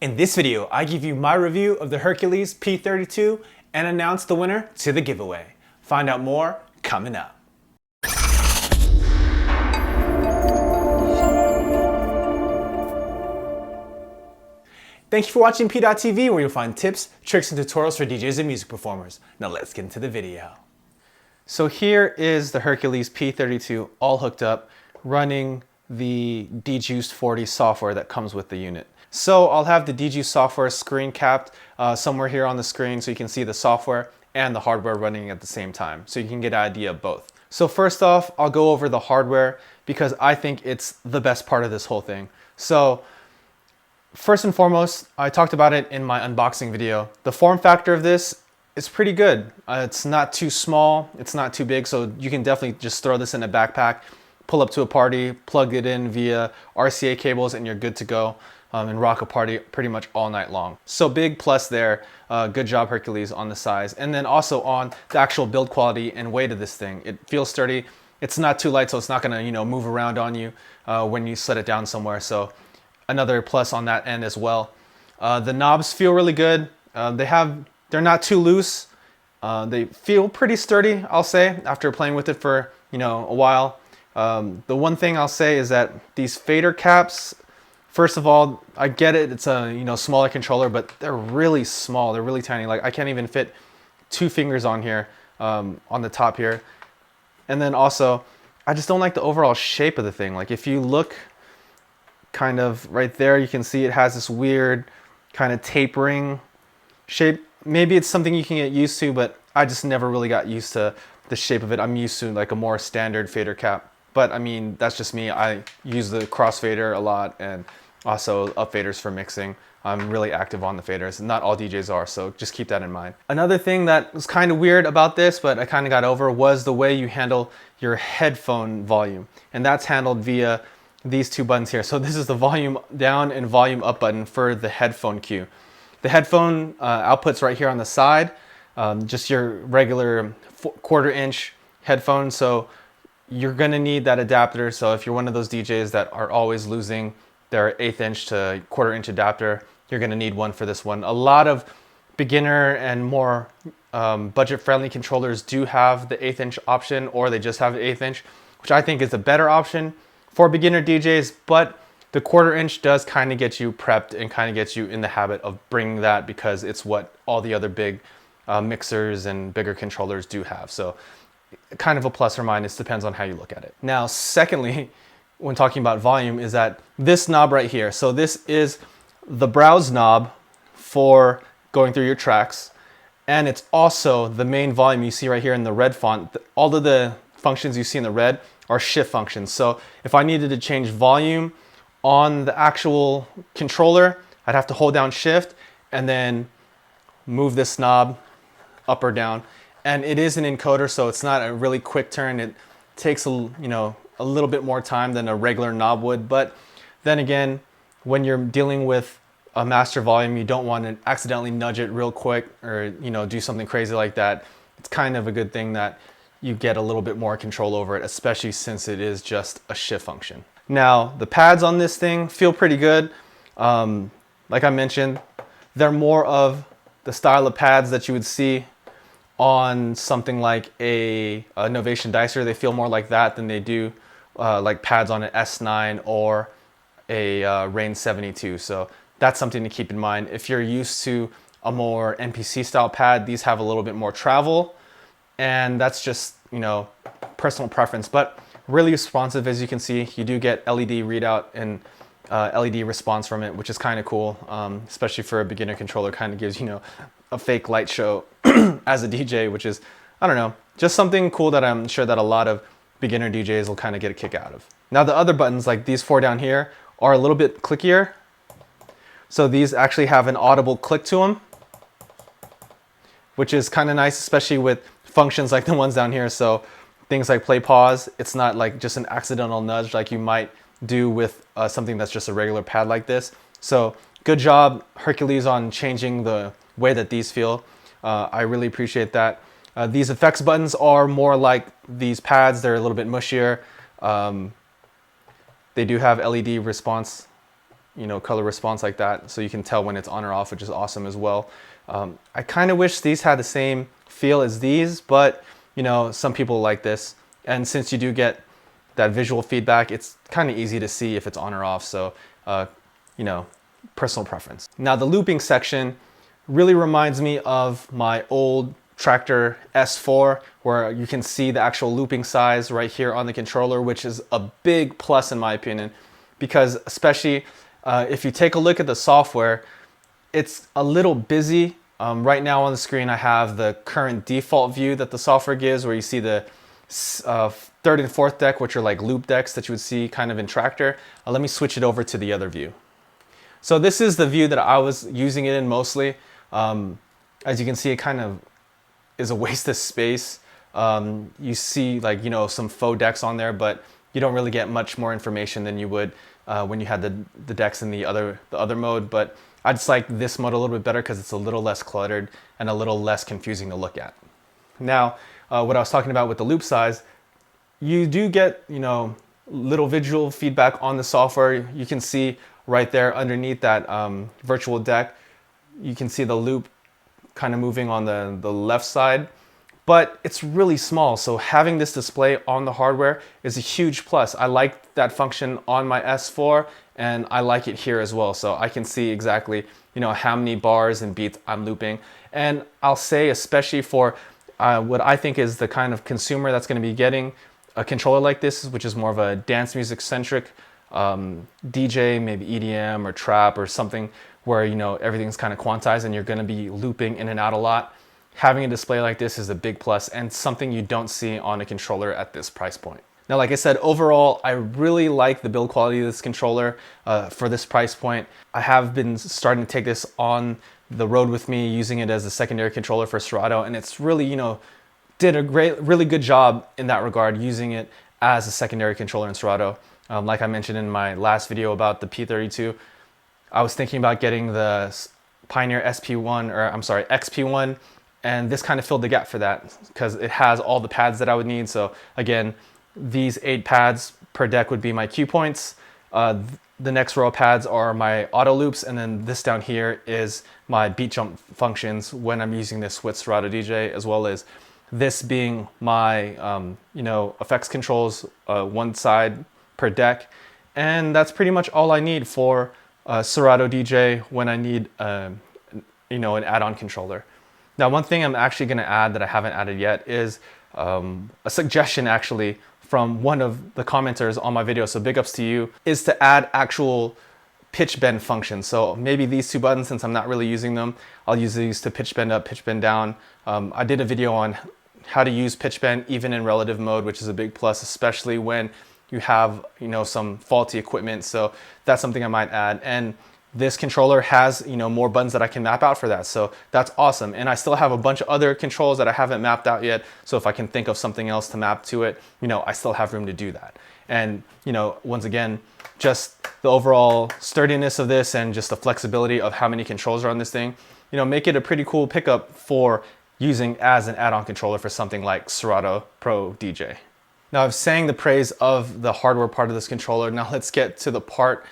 In this video, I give you my review of the Hercules P32 and announce the winner to the giveaway. Find out more coming up. Thank you for watching PDot TV, where you'll find tips, tricks, and tutorials for DJs and music performers. Now let's get into the video. So here is the Hercules P32 all hooked up, running the DJuice 40 software that comes with the unit. So I'll have the DJuice software screen capped somewhere here on the screen so you can see the software and the hardware running at the same time, so you can get an idea of both. So first off, I'll go over the hardware because I think it's the best part of this whole thing. So first and foremost, I talked about it in my unboxing video. The form factor of this is pretty good. It's not too small, it's not too big, so you can definitely just throw this in a backpack, pull up to a party, plug it in via RCA cables, and you're good to go and rock a party pretty much all night long. So big plus there. Good job, Hercules, on the size. And then also on the actual build quality and weight of this thing. It feels sturdy. It's not too light, so it's not gonna move around on you when you set it down somewhere. So another plus on that end as well. The knobs feel really good. They're not too loose. They feel pretty sturdy, I'll say, after playing with it for a while. The one thing I'll say is that these fader caps, first of all, I get it, it's a smaller controller, but they're really small, they're really tiny. Like I can't even fit 2 fingers on here, on the top here. And then also, I just don't like the overall shape of the thing. Like if you look kind of right there, you can see it has this weird kind of tapering shape. Maybe it's something you can get used to, but I just never really got used to the shape of it. I'm used to like a more standard fader cap. But I mean, that's just me. I use the crossfader a lot and also up faders for mixing. I'm really active on the faders. Not all DJs are, so just keep that in mind. Another thing that was kind of weird about this, but I kind of got over, was the way you handle your headphone volume. And that's handled via these 2 buttons here. So this is the volume down and volume up button for the headphone cue. The headphone output's right here on the side, just your regular 1/4 inch headphone. So you're gonna need that adapter. So if you're one of those DJs that are always losing their 1/8 inch to 1/4 inch adapter, you're gonna need one for this one. A lot of beginner and more budget-friendly controllers do have the 1/8 inch option, or they just have the 1/8 inch, which I think is a better option for beginner DJs, but the 1/4 inch does kind of get you prepped and kind of gets you in the habit of bringing that, because it's what all the other big mixers and bigger controllers do have. So kind of a plus or minus, depends on how you look at it. Now, secondly, when talking about volume, is that this knob right here. So this is the browse knob for going through your tracks, and it's also the main volume you see right here in the red font. All of the functions you see in the red are shift functions. So if I needed to change volume on the actual controller, I'd have to hold down shift and then move this knob up or down. And it is an encoder, so it's not a really quick turn. It takes a little bit more time than a regular knob would. But then again, when you're dealing with a master volume, you don't want to accidentally nudge it real quick or do something crazy like that. It's kind of a good thing that you get a little bit more control over it, especially since it is just a shift function. Now, the pads on this thing feel pretty good. Like I mentioned, they're more of the style of pads that you would see on something like a Novation Dicer. They feel more like that than they do like pads on an S9 or a Rain 72. So that's something to keep in mind. If you're used to a more NPC style pad, these have a little bit more travel, and that's just personal preference, but really responsive. As you can see, you do get LED readout and LED response from it, which is kind of cool, especially for a beginner controller. Kind of gives a fake light show as a DJ, which is, I don't know, just something cool that I'm sure that a lot of beginner DJs will kind of get a kick out of. Now the other buttons, like these 4 down here, are a little bit clickier. So these actually have an audible click to them, which is kind of nice, especially with functions like the ones down here. So things like play pause, it's not like just an accidental nudge like you might do with something that's just a regular pad like this. So good job, Hercules, on changing the way that these feel. I really appreciate that. These effects buttons are more like these pads. They're a little bit mushier. They do have LED response color response like that, so you can tell when it's on or off, which is awesome as well. I kind of wish these had the same feel as these, but some people like this. And since you do get that visual feedback, it's kind of easy to see if it's on or off. So, personal preference. Now the looping section really reminds me of my old Tractor S4, where you can see the actual looping size right here on the controller, which is a big plus in my opinion, because especially if you take a look at the software, it's a little busy. Right now on the screen, I have the current default view that the software gives, where you see the third and fourth deck, which are like loop decks that you would see kind of in Tractor. Let me switch it over to the other view. So this is the view that I was using it in mostly. As you can see, it kind of is a waste of space. You see some faux decks on there, but you don't really get much more information than you would when you had the decks in the other mode. But I just like this mode a little bit better because it's a little less cluttered and a little less confusing to look at. Now, what I was talking about with the loop size, you do get little visual feedback on the software. You can see right there underneath that virtual deck, you can see the loop kind of moving on the left side, but it's really small. So having this display on the hardware is a huge plus. I like that function on my S4, and I like it here as well. So I can see exactly how many bars and beats I'm looping. And I'll say, especially for what I think is the kind of consumer that's going to be getting a controller like this, which is more of a dance music centric DJ, maybe EDM or trap or something where everything's kind of quantized and you're going to be looping in and out a lot. Having a display like this is a big plus and something you don't see on a controller at this price point. Now, like I said, overall, I really like the build quality of this controller for this price point. I have been starting to take this on the road with me, using it as a secondary controller for Serato, and it's really, did a really good job in that regard, using it as a secondary controller in Serato. Like I mentioned in my last video about the P32, I was thinking about getting the Pioneer SP1, or I'm sorry, XP1, and this kind of filled the gap for that because it has all the pads that I would need. So again, these 8 pads per deck would be my cue points. The next row of pads are my auto loops, and then this down here is my beat jump functions when I'm using this with Serato DJ, as well as this being my effects controls, one side per deck. And that's pretty much all I need for Serato DJ when I need an add-on controller. Now, one thing I'm actually going to add that I haven't added yet is a suggestion actually from one of the commenters on my video, so big ups to you, is to add actual pitch bend functions. So maybe these 2 buttons, since I'm not really using them, I'll use these to pitch bend up, pitch bend down. I did a video on how to use pitch bend even in relative mode, which is a big plus, especially when you have some faulty equipment. So that's something I might add. And this controller has more buttons that I can map out for that, so that's awesome. And I still have a bunch of other controls that I haven't mapped out yet, so if I can think of something else to map to it, I still have room to do that. And once again, just the overall sturdiness of this and just the flexibility of how many controls are on this thing, make it a pretty cool pickup for using as an add-on controller for something like Serato Pro DJ. Now, I've sang the praise of the hardware part of this controller. Now let's get to the part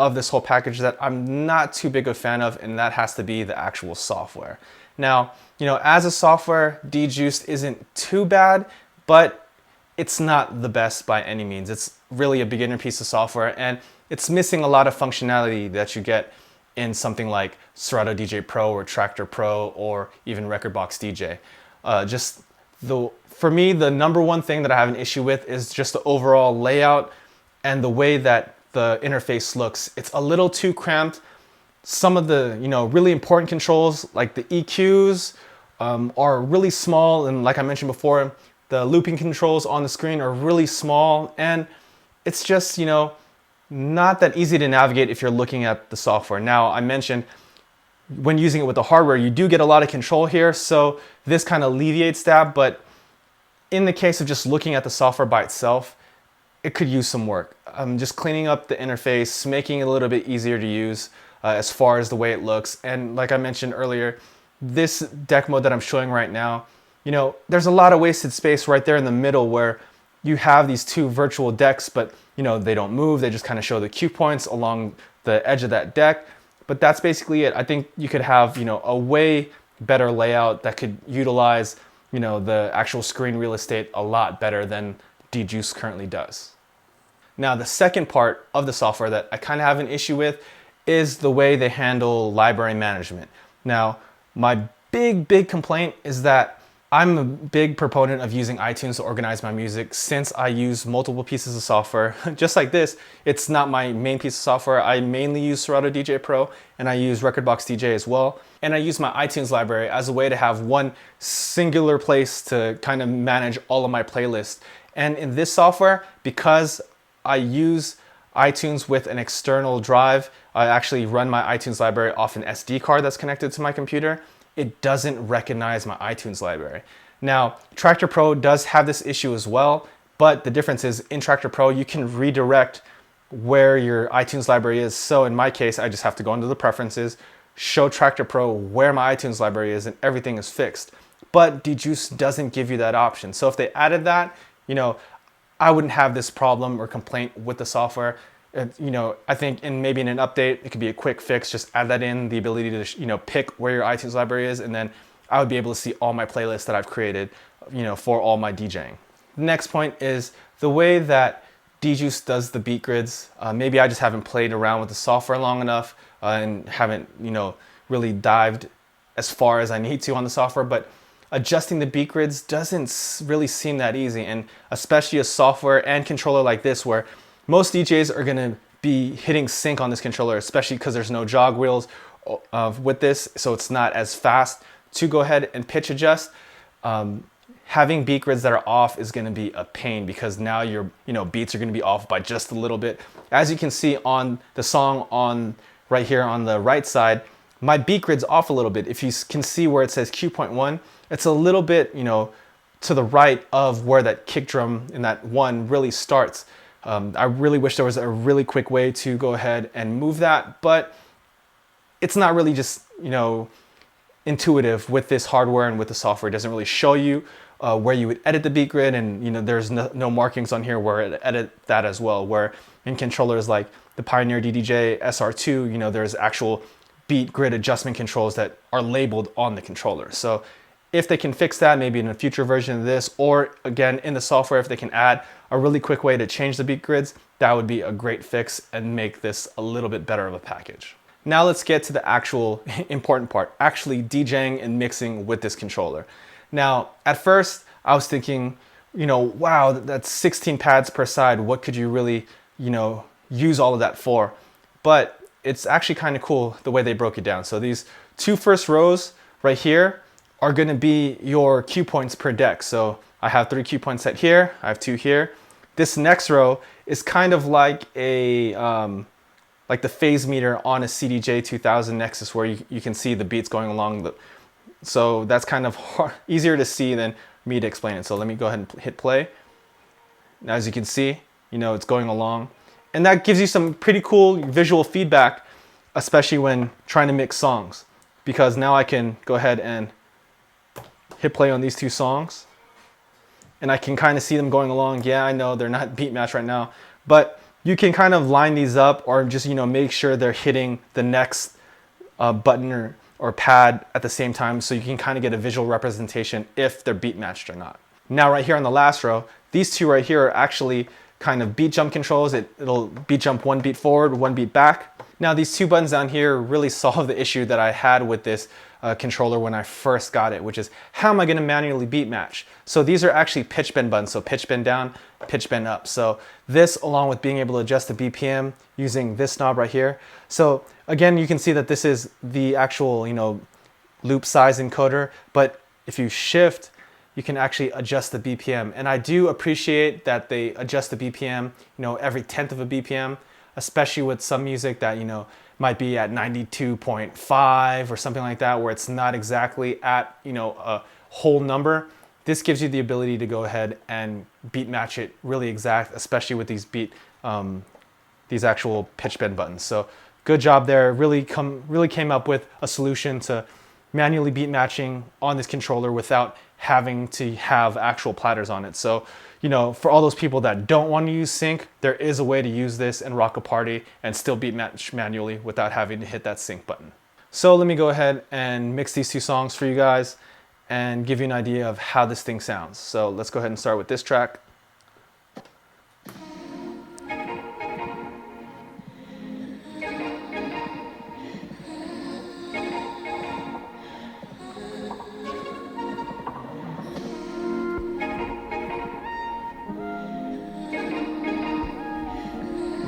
of this whole package that I'm not too big a fan of, and that has to be the actual software. Now, as a software, DJuiced isn't too bad, but it's not the best by any means. It's really a beginner piece of software, and it's missing a lot of functionality that you get in something like Serato DJ Pro or Tractor Pro or even Rekordbox DJ. For me, the number one thing that I have an issue with is just the overall layout and the way that the interface looks. It's a little too cramped. Some of the really important controls like the EQs are really small, and like I mentioned before, the looping controls on the screen are really small, and it's just not that easy to navigate if you're looking at the software. Now, I mentioned when using it with the hardware, you do get a lot of control here, so this kind of alleviates that, but in the case of just looking at the software by itself, it could use some work. Just cleaning up the interface, making it a little bit easier to use as far as the way it looks. And like I mentioned earlier, this deck mode that I'm showing right now, there's a lot of wasted space right there in the middle where you have these 2 virtual decks, but they don't move. They just kind of show the cue points along the edge of that deck. But that's basically it. I think you could have, a way better layout that could utilize, the actual screen real estate a lot better than DJuice currently does. Now, the second part of the software that I kind of have an issue with is the way they handle library management. Now, my big complaint is that I'm a big proponent of using iTunes to organize my music since I use multiple pieces of software. Just like this, it's not my main piece of software. I mainly use Serato DJ Pro and I use Rekordbox DJ as well. And I use my iTunes library as a way to have one singular place to kind of manage all of my playlists. And in this software, because I use iTunes with an external drive, I actually run my iTunes library off an SD card that's connected to my computer. It doesn't recognize my iTunes library. Now, Tractor Pro does have this issue as well, but the difference is in Tractor Pro, you can redirect where your iTunes library is. So in my case, I just have to go into the preferences, show Tractor Pro where my iTunes library is, and everything is fixed. But DJuice doesn't give you that option. So if they added that, I wouldn't have this problem or complaint with the software. I think maybe in an update, it could be a quick fix. Just add that in, the ability to, pick where your iTunes library is, and then I would be able to see all my playlists that I've created, for all my DJing. The next point is the way that DJuice does the beat grids. Maybe I just haven't played around with the software long enough and haven't, really dived as far as I need to on the software, but adjusting the beat grids doesn't really seem that easy, and especially a software and controller like this where most DJs are gonna be hitting sync on this controller, especially because there's no jog wheels with this, so it's not as fast to go ahead and pitch adjust. Having beat grids that are off is gonna be a pain because now your beats are gonna be off by just a little bit. As you can see on the song right here on the right side, my beat grid's off a little bit. If you can see where it says Q.1, it's a little bit, to the right of where that kick drum in that one really starts. I really wish there was a really quick way to go ahead and move that, but it's not really just, intuitive with this hardware and with the software. It doesn't really show you where you would edit the beat grid, and there's no markings on here where it edit that as well, where in controllers like the Pioneer DDJ SR2, there's actual beat grid adjustment controls that are labeled on the controller. So if they can fix that, maybe in a future version of this, or again in the software, if they can add a really quick way to change the beat grids, that would be a great fix and make this a little bit better of a package. Now let's get to the actual important part, actually DJing and mixing with this controller. Now, at first I was thinking, wow, that's 16 pads per side. What could you really, use all of that for? But it's actually kind of cool the way they broke it down. So these two first rows right here are going to be your cue points per deck. So I have 3 cue points set here, I have 2 here. This next row is kind of like a like the phase meter on a CDJ 2000 Nexus, where you can see the beats going along. So that's kind of easier to see than me to explain it. So let me go ahead and hit play. Now, as you can see, it's going along, and that gives you some pretty cool visual feedback, especially when trying to mix songs, because now I can go ahead and hit play on these 2 songs, and I can kind of see them going along. Yeah, I know they're not beat match right now, but you can kind of line these up, or just make sure they're hitting the next button or pad at the same time, so you can kind of get a visual representation if they're beat matched or not. Now right here on the last row, these 2 right here are actually kind of beat jump controls. It'll beat jump 1 beat forward, 1 beat back. Now these 2 buttons down here really solve the issue that I had with this controller when I first got it, which is how am I going to manually beat match? So these are actually pitch bend buttons, so pitch bend down, pitch bend up. So this, along with being able to adjust the BPM using this knob right here. So again, you can see that this is the actual loop size encoder, but if you shift, you can actually adjust the BPM. And I do appreciate that they adjust the BPM, every 1/10 of a BPM, especially with some music that, might be at 92.5 or something like that, where it's not exactly at, a whole number. This gives you the ability to go ahead and beat match it really exact, especially with these actual pitch bend buttons. So good job there. Really came up with a solution to manually beat matching on this controller without having to have actual platters on it. So you know, for all those people that don't want to use sync, there is a way to use this and rock a party and still beat match manually without having to hit that sync button. So let me go ahead and mix these two songs for you guys and give you an idea of how this thing sounds. So let's go ahead and start with this track.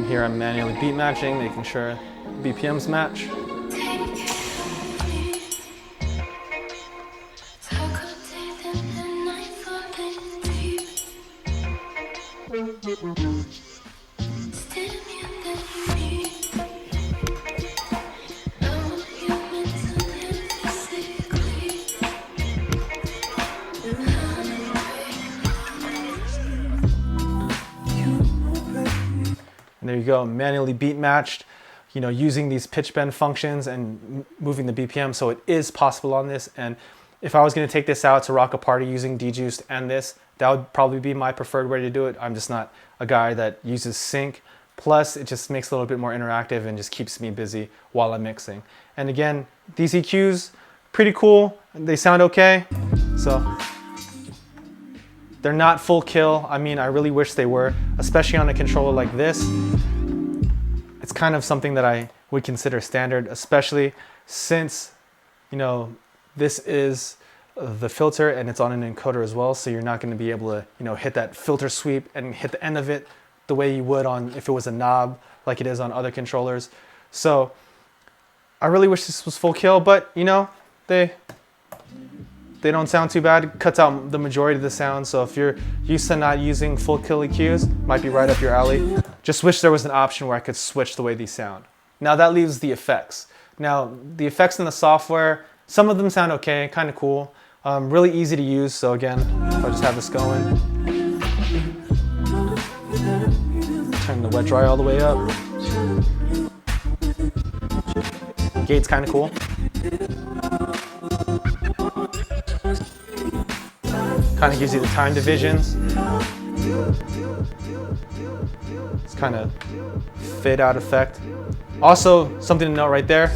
Here I'm manually beat matching, making sure BPMs match. And there you go, manually beat matched, you know, using these pitch bend functions and moving the BPM. So it is possible on this. And if I was going to take this out to rock a party using dejuiced and this, that would probably be my preferred way to do it. I'm just not a guy that uses sync. Plus, it just makes it a little bit more interactive and just keeps me busy while I'm mixing. And again, these EQs, pretty cool. They sound okay. So they're not full kill. I mean, I really wish they were, especially on a controller like this. It's kind of something that I would consider standard, especially since, you know, this is the filter and it's on an encoder as well. So you're not going to be able to, you know, hit that filter sweep and hit the end of it the way you would on if it was a knob like it is on other controllers. So I really wish this was full kill, but you know, they don't sound too bad. It cuts out the majority of the sound. So if you're used to not using full kill EQs, might be right up your alley. Just wish there was an option where I could switch the way these sound. Now that leaves the effects. Now the effects in the software, some of them sound okay, kind of cool. Really easy to use. So again, if I just have this going, turn the wet dry all the way up. Gate's kind of cool. Kind of gives you the time divisions. It's kind of fade out effect. Also, something to note right there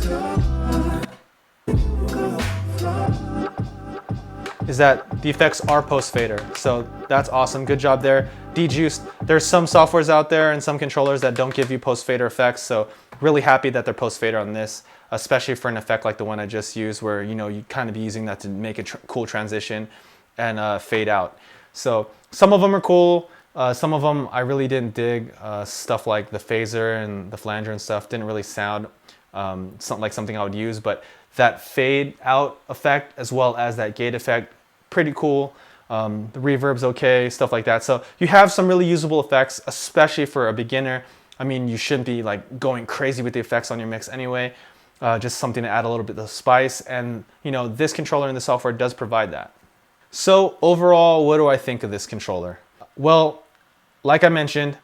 is that the effects are post fader. So that's awesome. Good job there. Dejuiced. There's some softwares out there and some controllers that don't give you post fader effects. So really happy that they're post fader on this, especially for an effect like the one I just used, where you know you kind of be using that to make a cool transition and fade out. So some of them are cool. Some of them I really didn't dig. Stuff like the phaser and the flanger and stuff didn't really sound something I would use, but that fade out effect as well as that gate effect, pretty cool. The reverb's okay, stuff like that. So you have some really usable effects, especially for a beginner. I mean, you shouldn't be like going crazy with the effects on your mix anyway. Just something to add a little bit of spice. And you know, this controller in the software does provide that. So overall, what do I think of this controller? Well, like I mentioned,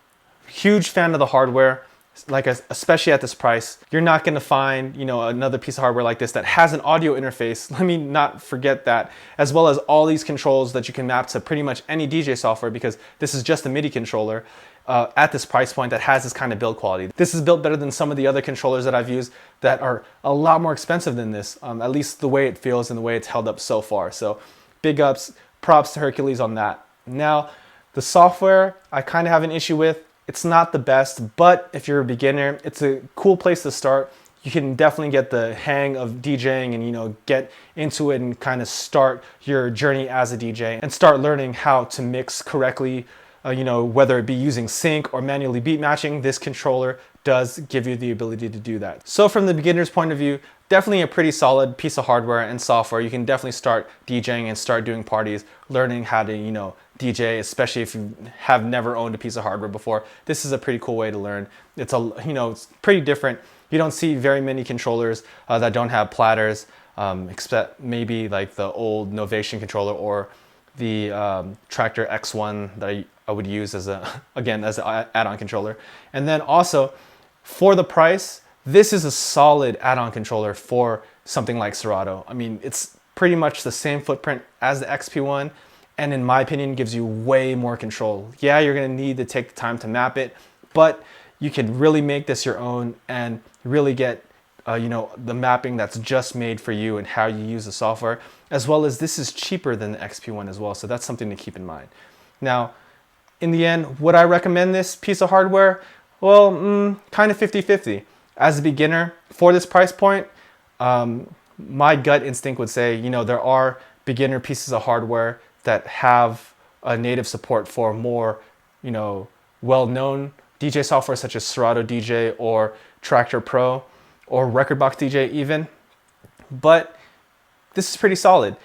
huge fan of the hardware. Especially at this price, you're not going to find, you know, another piece of hardware like this that has an audio interface. Let me not forget that, as well as all these controls that you can map to pretty much any DJ software, because this is just a MIDI controller at this price point that has this kind of build quality. This is built better than some of the other controllers that I've used that are a lot more expensive than this, at least the way it feels and the way it's held up so far. So big ups, props to Hercules on that. Now, the software I kind of have an issue with. It's not the best, but if you're a beginner, it's a cool place to start. You can definitely get the hang of DJing and, you know, get into it and kind of start your journey as a DJ and start learning how to mix correctly, you know, whether it be using sync or manually beat matching. This controller does give you the ability to do that. So from the beginner's point of view, definitely a pretty solid piece of hardware and software. You can definitely start DJing and start doing parties, learning how to, you know, DJ, especially if you have never owned a piece of hardware before. This is a pretty cool way to learn. It's it's pretty different. You don't see very many controllers that don't have platters, except maybe like the old Novation controller or the Tractor X1 that I would use as an add-on controller. And then also for the price, this is a solid add-on controller for something like Serato. I mean, it's pretty much the same footprint as the XP1. and in my opinion gives you way more control. Yeah, you're gonna need to take the time to map it, but you can really make this your own and really get the mapping that's just made for you and how you use the software, as well as this is cheaper than the XP1 as well, so that's something to keep in mind. Now, in the end, would I recommend this piece of hardware? Well, kind of 50-50. As a beginner, for this price point, my gut instinct would say, there are beginner pieces of hardware that have a native support for more, well-known DJ software such as Serato DJ or Tractor Pro or Rekordbox DJ even. But this is pretty solid.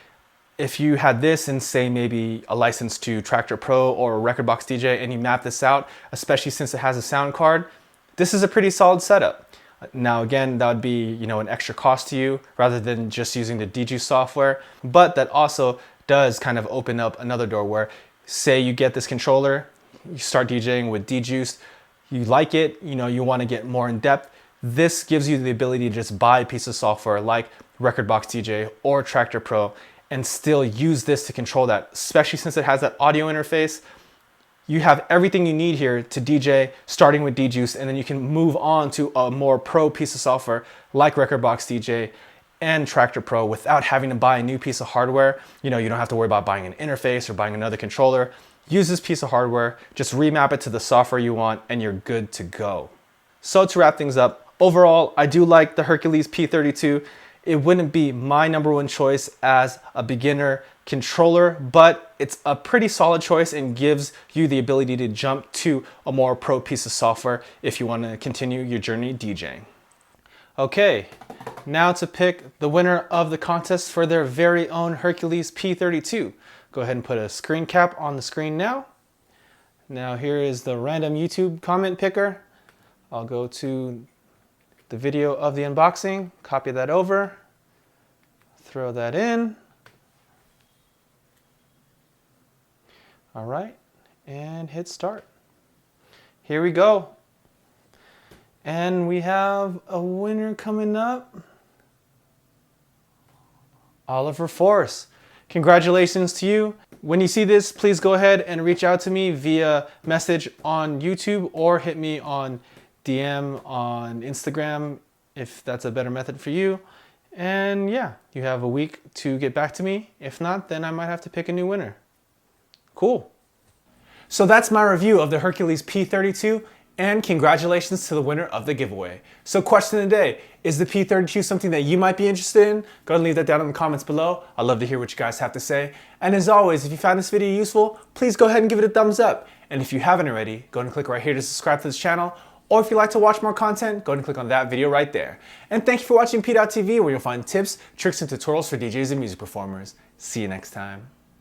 If you had this and say maybe a license to Tractor Pro or Rekordbox DJ and you map this out, especially since it has a sound card, this is a pretty solid setup. Now again, that would be an extra cost to you rather than just using the DJuice software, but that also does kind of open up another door where, say you get this controller, you start DJing with DJuice, you like it, you want to get more in depth. This gives you the ability to just buy a piece of software like Rekordbox DJ or Tractor Pro and still use this to control that, especially since it has that audio interface. You have everything you need here to DJ, starting with DJuice, and then you can move on to a more pro piece of software like Rekordbox DJ and Tractor Pro without having to buy a new piece of hardware. You don't have to worry about buying an interface or buying another controller. Use this piece of hardware, just remap it to the software you want, and you're good to go. So to wrap things up, overall, I do like the Hercules P32. It wouldn't be my #1 choice as a beginner controller, but it's a pretty solid choice and gives you the ability to jump to a more pro piece of software if you want to continue your journey DJing. Okay, now to pick the winner of the contest for their very own Hercules P32. Go ahead and put a screen cap on the screen now. Now here is the random YouTube comment picker. I'll go to the video of the unboxing, copy that over, throw that in. All right, and hit start. Here we go. And we have a winner coming up. Oliver Force. Congratulations to you. When you see this, please go ahead and reach out to me via message on YouTube or hit me on DM on Instagram if that's a better method for you. And yeah, you have a week to get back to me. If not, then I might have to pick a new winner. Cool. So that's my review of the Hercules P32, and congratulations to the winner of the giveaway. So question of the day, is the P32 something that you might be interested in? Go ahead and leave that down in the comments below. I'd love to hear what you guys have to say. And as always, if you found this video useful, please go ahead and give it a thumbs up. And if you haven't already, go ahead and click right here to subscribe to this channel. Or if you'd like to watch more content, go ahead and click on that video right there. And thank you for watching PDot TV, where you'll find tips, tricks, and tutorials for DJs and music performers. See you next time.